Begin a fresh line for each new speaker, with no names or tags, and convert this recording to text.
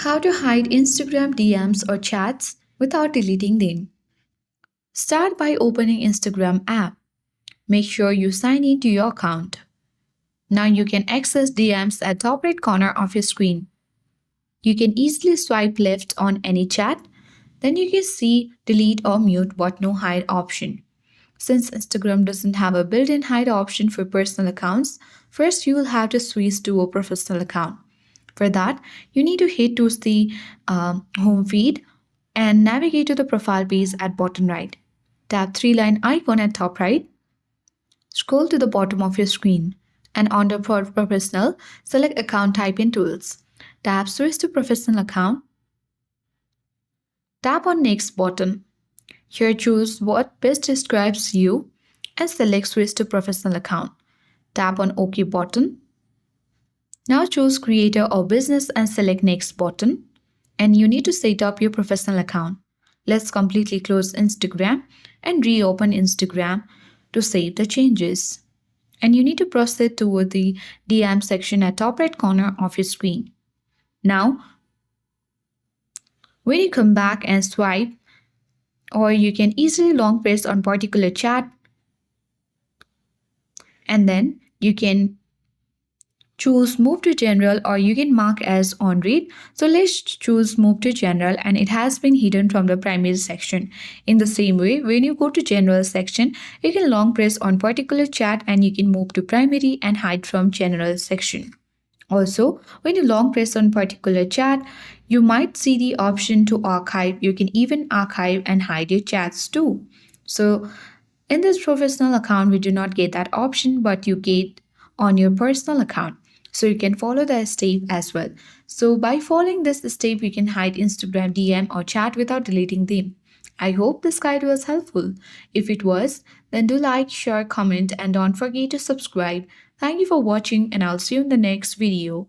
How to hide Instagram DMs or chats without deleting them. Start by opening Instagram app. Make sure you sign in to your account. Now you can access DMs at top right corner of your screen. You can easily swipe left on any chat. Then you can see delete or mute but no hide option. Since Instagram doesn't have a built-in hide option for personal accounts, first you will have to switch to a professional account. For that, you need to head to the home feed and navigate to the profile page at bottom right. Tap three-line icon at top right. Scroll to the bottom of your screen and under Professional, select Account Type in Tools. Tap Switch to Professional Account. Tap on Next button. Here choose what best describes you and select Switch to Professional Account. Tap on OK button. Now choose Creator or Business and select Next button. And you need to set up your professional account. Let's completely close Instagram and reopen Instagram to save the changes. And you need to proceed toward the DM section at top right corner of your screen. Now, when you come back and swipe, or you can easily long press on particular chat, and then you can choose move to general or you can mark as on read. So let's choose move to general and it has been hidden from the primary section. In the same way, when you go to general section, you can long press on particular chat and you can move to primary and hide from general section. Also, when you long press on particular chat, you might see the option to archive. You can even archive and hide your chats too. So in this professional account, we do not get that option, but you get on your personal account. So you can follow the step as well. So by following this step, you can hide Instagram DM or chat without deleting them. I hope this guide was helpful. If it was, then do like, share, comment, and don't forget to subscribe. Thank you for watching, and I'll see you in the next video.